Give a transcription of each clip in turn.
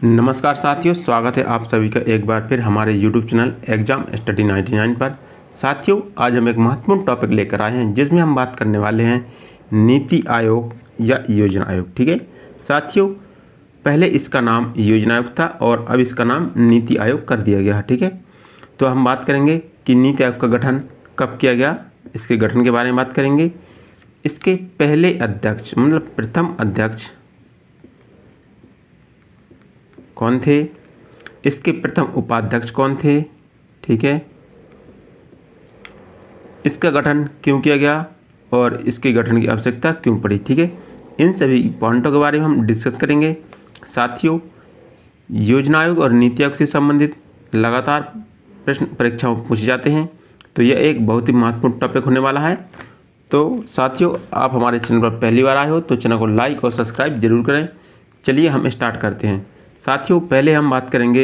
नमस्कार साथियों, स्वागत है आप सभी का एक बार फिर हमारे YouTube चैनल एग्जाम स्टडी 99 पर। साथियों, आज हम एक महत्वपूर्ण टॉपिक लेकर आए हैं जिसमें हम बात करने वाले हैं नीति आयोग या योजना आयोग। ठीक है साथियों, पहले इसका नाम योजना आयोग था और अब इसका नाम नीति आयोग कर दिया गया है। ठीक है, तो हम बात करेंगे कि नीति आयोग का गठन कब किया गया, इसके गठन के बारे में बात करेंगे। इसके पहले अध्यक्ष मतलब प्रथम अध्यक्ष कौन थे, इसके प्रथम उपाध्यक्ष कौन थे, ठीक है, इसका गठन क्यों किया गया और इसके गठन की आवश्यकता क्यों पड़ी। ठीक है, इन सभी पॉइंटों के बारे में हम डिस्कस करेंगे। साथियों, योजना आयोग और नीति आयोग से संबंधित लगातार प्रश्न परीक्षाओं में पूछे जाते हैं, तो यह एक बहुत ही महत्वपूर्ण टॉपिक होने वाला है। तो साथियों, आप हमारे चैनल पर पहली बार आए हो तो चैनल को लाइक और सब्सक्राइब जरूर करें। चलिए हम स्टार्ट करते हैं। साथियों, पहले हम बात करेंगे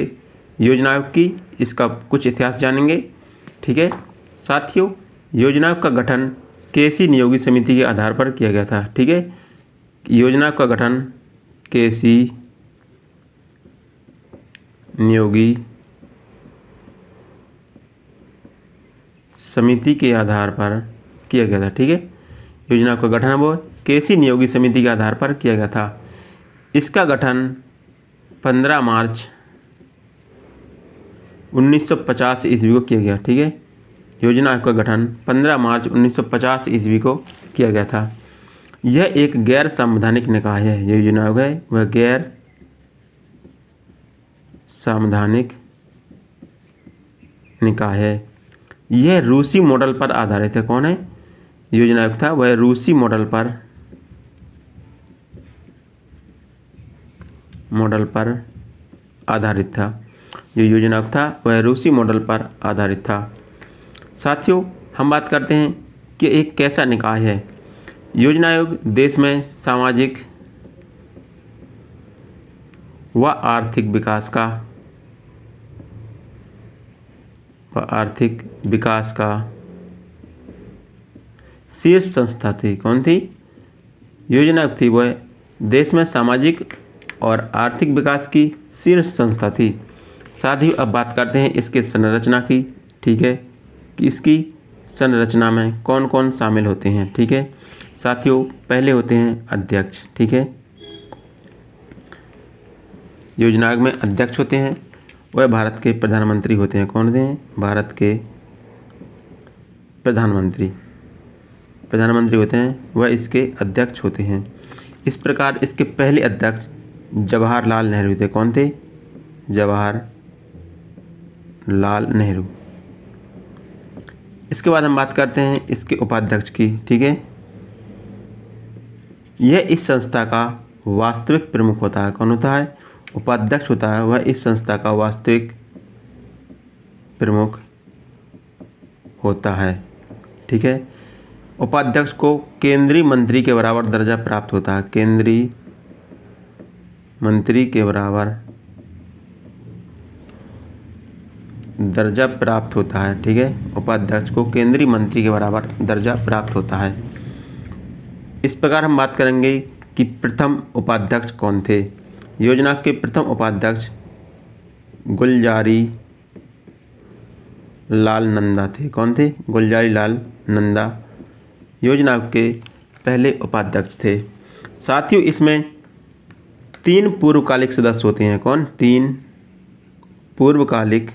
योजना आयोग की, इसका कुछ इतिहास जानेंगे। ठीक है साथियों, योजना आयोग का गठन केसी नियोगी समिति के आधार पर किया गया था। ठीक है, योजना आयोग का गठन केसी नियोगी समिति के आधार पर किया गया था। ठीक है, योजना आयोग का गठन वो केसी नियोगी समिति के आधार पर किया गया था। इसका गठन 15 मार्च 1950 ईस्वी को किया गया। ठीक है, योजना आयोग का गठन 15 मार्च 1950 ईस्वी को किया गया था। यह एक गैर संवैधानिक निकाय है। योजना आयोग है वह गैर संवैधानिक निकाय है। यह रूसी मॉडल पर आधारित है। कौन है योजना आयोग था, वह रूसी मॉडल पर आधारित था। जो योजना आयोग था वह रूसी मॉडल पर आधारित था। साथियों, हम बात करते हैं कि एक कैसा निकाय है। योजना आयोग देश में सामाजिक व आर्थिक विकास का शीर्ष संस्था थी। कौन थी योजना आयोग थी, वह देश में सामाजिक और आर्थिक विकास की शीर्ष संस्था थी। साथ ही अब बात करते हैं इसके संरचना की। ठीक है, कि इसकी संरचना में कौन कौन शामिल होते हैं। ठीक है साथियों, पहले होते हैं अध्यक्ष। ठीक है, योजना आयोग में अध्यक्ष होते हैं, वह भारत के प्रधानमंत्री होते हैं। कौन हैं, भारत के प्रधानमंत्री होते हैं, वह इसके अध्यक्ष होते हैं। इस प्रकार इसके पहले अध्यक्ष जवाहरलाल नेहरू थे। कौन थे, जवाहरलाल नेहरू। इसके बाद हम बात करते हैं इसके उपाध्यक्ष की। ठीक है, यह इस संस्था का वास्तविक प्रमुख होता है। कौन होता है, उपाध्यक्ष होता है, वह इस संस्था का वास्तविक प्रमुख होता है। ठीक है, उपाध्यक्ष को केंद्रीय मंत्री के बराबर दर्जा प्राप्त होता है। केंद्रीय मंत्री के बराबर दर्जा प्राप्त होता है। ठीक है, उपाध्यक्ष को केंद्रीय मंत्री के बराबर दर्जा प्राप्त होता है। इस प्रकार हम बात करेंगे कि प्रथम उपाध्यक्ष कौन थे। योजना के प्रथम उपाध्यक्ष गुलजारी लाल नंदा थे। कौन थे, गुलजारी लाल नंदा योजना के पहले उपाध्यक्ष थे। साथियों, इसमें 3 पूर्वकालिक सदस्य होते हैं। कौन, 3 पूर्वकालिक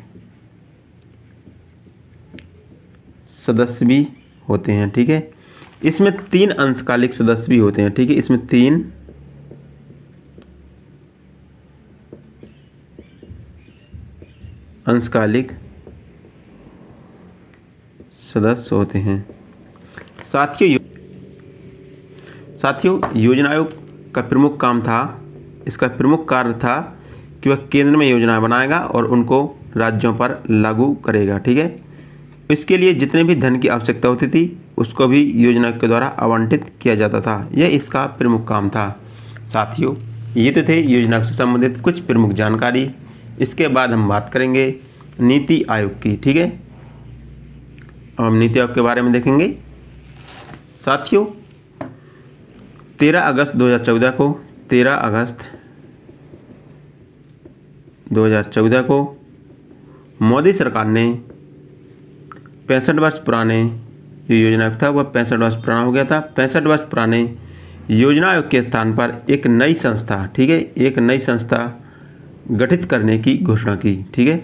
सदस्य भी होते हैं। ठीक है, इसमें 3 अंशकालिक सदस्य भी होते हैं। ठीक है, इसमें 3 अंशकालिक सदस्य होते हैं। साथियों, योजना आयोग का प्रमुख काम था, इसका प्रमुख कार्य था कि वह केंद्र में योजना बनाएगा और उनको राज्यों पर लागू करेगा। ठीक है, इसके लिए जितने भी धन की आवश्यकता होती थी उसको भी योजना के द्वारा आवंटित किया जाता था। यह इसका प्रमुख काम था। साथियों, ये तो थे योजना से संबंधित कुछ प्रमुख जानकारी। इसके बाद हम बात करेंगे नीति आयोग की। ठीक है, हम नीति आयोग के बारे में देखेंगे। साथियों, 13 अगस्त 2014 को 13 अगस्त 2014 को मोदी सरकार ने 65 वर्ष पुराने जो योजना आयोग था वह 65 वर्ष पुराना हो गया था। 65 वर्ष पुराने योजना आयोग के स्थान पर एक नई संस्था, ठीक है, एक नई संस्था गठित करने की घोषणा की। ठीक है,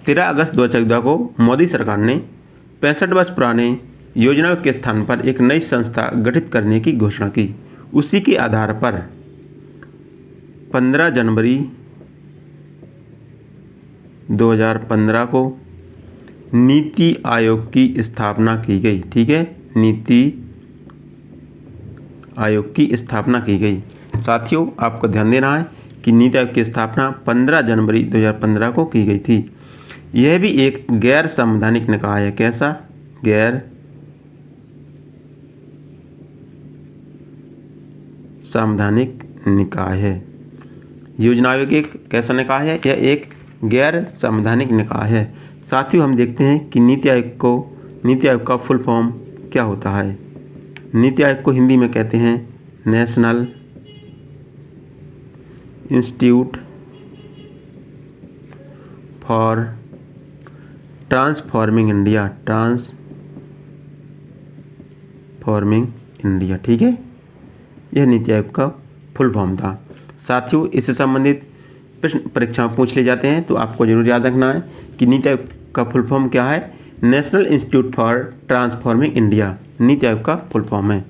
13 अगस्त 2014 को मोदी सरकार ने 65 वर्ष पुराने योजना आयोग के स्थान पर एक नई संस्था गठित करने की घोषणा की। उसी के आधार पर 15 जनवरी 2015 को नीति आयोग की स्थापना की गई। ठीक है, नीति आयोग की स्थापना की गई। साथियों, आपको ध्यान देना है कि नीति आयोग की स्थापना 15 जनवरी 2015 को की गई थी। यह भी एक गैर संवैधानिक निकाय है। कैसा? गैर संवैधानिक निकाय है। योजना आयोग एक कैसा निकाय है? यह एक गैर संवैधानिक निकाय है। साथियों, हम देखते हैं कि नीति आयोग का फुल फॉर्म क्या होता है। नीति आयोग को हिंदी में कहते हैं national institute for transforming India. ठीक है, यह नीति आयोग का फुल फॉर्म था। साथियों, इससे संबंधित प्रश्न परीक्षा में पूछ ले जाते हैं, तो आपको जरूर याद रखना है कि नीति आयोग का फुल फॉर्म क्या है। National institute for transforming India NITI Aayog का फुल फॉर्म है।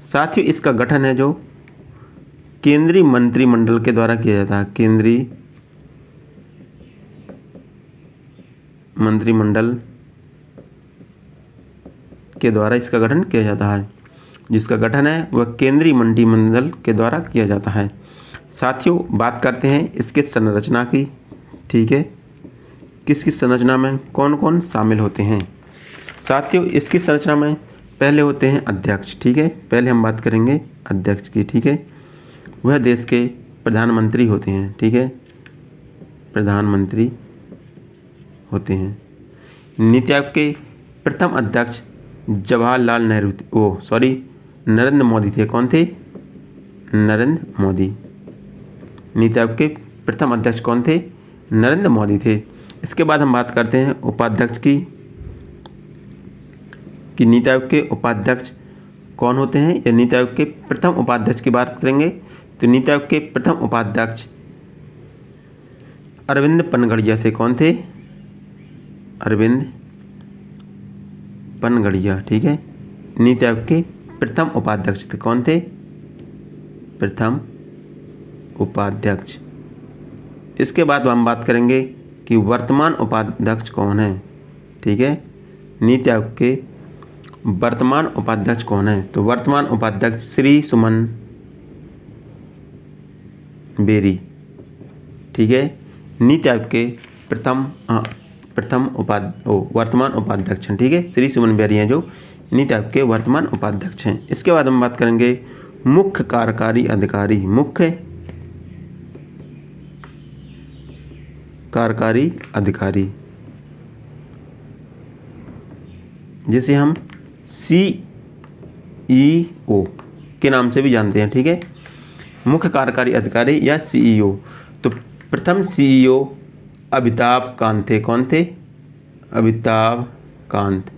साथियों, इसका गठन है जो केंद्रीय मंत्रिमंडल के द्वारा किया जाता है। केंद्रीय मंत्रिमंडल के द्वारा इसका गठन किया जाता है। जिसका गठन है वह केंद्रीय मंत्रिमंडल के द्वारा किया जाता है। साथियों, बात करते हैं इसके संरचना की। ठीक है, किसकी संरचना में कौन कौन शामिल होते हैं। साथियों, इसकी संरचना में पहले होते हैं अध्यक्ष। ठीक है, पहले हम बात करेंगे अध्यक्ष की। ठीक है, वह देश के प्रधानमंत्री होते हैं। ठीक है, प्रधानमंत्री होते हैं। नीति आयोग के प्रथम अध्यक्ष जवाहरलाल नरेंद्र मोदी थे। कौन थे? नरेंद्र मोदी। नीति आयोग के प्रथम अध्यक्ष कौन थे? नरेंद्र मोदी थे। इसके बाद हम बात करते हैं उपाध्यक्ष की कि नीति आयोग के उपाध्यक्ष कौन होते हैं। या नीति आयोग के प्रथम उपाध्यक्ष की बात करेंगे तो नीति आयोग के प्रथम उपाध्यक्ष अरविंद पनगड़िया थे। कौन थे? अरविंद पनगड़िया। ठीक है, नीति आयोग के प्रथम उपाध्यक्ष थे। कौन थे? प्रथम उपाध्यक्ष। इसके बाद हम बात करेंगे कि वर्तमान उपाध्यक्ष कौन है। ठीक है, नीति आयोग के वर्तमान उपाध्यक्ष कौन है? तो वर्तमान उपाध्यक्ष श्री सुमन बेरी। ठीक है, नीति आयोग के वर्तमान उपाध्यक्ष हैं। ठीक है, श्री सुमन बेरी हैं जो नीति आयोग के वर्तमान उपाध्यक्ष हैं। इसके बाद हम बात करेंगे मुख्य कार्यकारी अधिकारी। मुख्य कार्यकारी अधिकारी जिसे हम CEO के नाम से भी जानते हैं। ठीक है, मुख्य कार्यकारी अधिकारी या CEO। तो प्रथम CEO अमिताभ कांत थे। कौन थे? अमिताभ कांत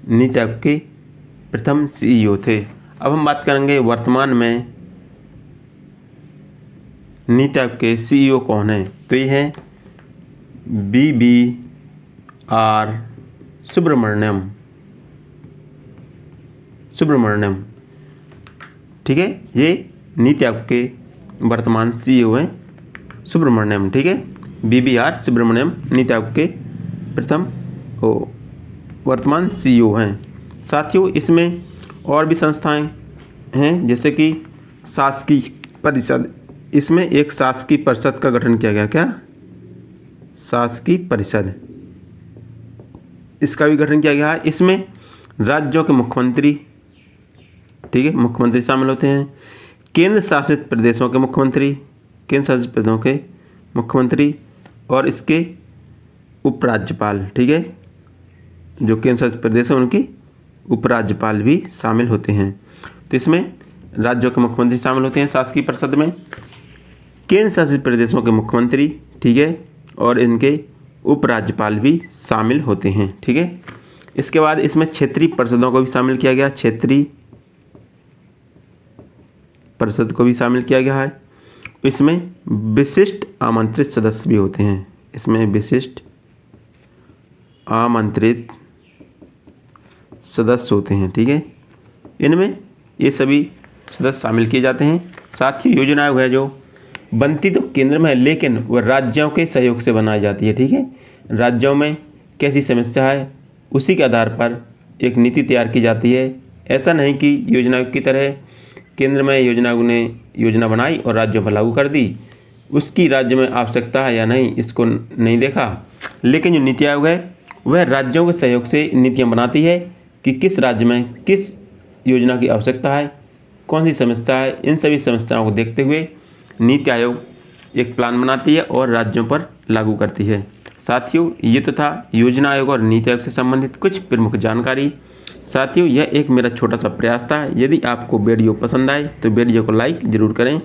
नीति आयोग के प्रथम CEO थे। अब हम बात करेंगे वर्तमान में नीति आयोग के CEO कौन है। तो ये है BVR सुब्रमण्यम। ठीक है, ये नीति आयोग के वर्तमान CEO हैं सुब्रमण्यम। ठीक है, BVR सुब्रमण्यम नीति आयोग के प्रथम वर्तमान CEO हैं। साथियों, इसमें और भी संस्थाएं हैं जैसे कि शासकीय परिषद। इसमें एक शासकीय परिषद का गठन किया गया। क्या? शासकीय परिषद, इसका भी गठन किया गया है। इसमें राज्यों के मुख्यमंत्री, ठीक है, मुख्यमंत्री शामिल होते हैं। केंद्र शासित प्रदेशों के मुख्यमंत्री और इसके उपराज्यपाल। ठीक है, जो केंद्र शासित प्रदेश हैं उनकी उपराज्यपाल भी शामिल होते हैं। तो इसमें राज्यों के मुख्यमंत्री शामिल होते हैं शासकीय परिषद में। केंद्र शासित प्रदेशों के मुख्यमंत्री, ठीक है, और इनके उपराज्यपाल भी शामिल होते हैं, ठीक है। इसके बाद इसमें क्षेत्रीय परिषदों को भी शामिल किया गया, क्षेत्रीय परिषद को भी शामिल किया गया है। इसमें विशिष्ट आमंत्रित सदस्य भी होते हैं, इसमें विशिष्ट आमंत्रित सदस्य होते हैं, ठीक है। इनमें ये सभी सदस्य शामिल किए जाते हैं। साथ ही योजना आयोग है जो बनती तो केंद्र में है, लेकिन वह राज्यों के सहयोग से बनाई जाती है, ठीक है। राज्यों में कैसी समस्या है उसी के आधार पर एक नीति तैयार की जाती है। ऐसा नहीं कि योजना आयोग की तरह केंद्र में योजना आयोग ने योजना बनाई और राज्यों पर लागू कर दी, उसकी राज्य में आवश्यकता है या नहीं इसको नहीं देखा, लेकिन जो नीति आयोग है वह राज्यों के सहयोग से नीतियाँ बनाती है कि किस राज्य में किस योजना की आवश्यकता है, कौन सी समस्या है। इन सभी समस्याओं को देखते हुए नीति आयोग एक प्लान बनाती है और राज्यों पर लागू करती है। साथियों, ये तो था योजना आयोग और नीति आयोग से संबंधित कुछ प्रमुख जानकारी। साथियों, यह एक मेरा छोटा सा प्रयास था। यदि आपको वीडियो पसंद आए तो वीडियो को लाइक ज़रूर करें।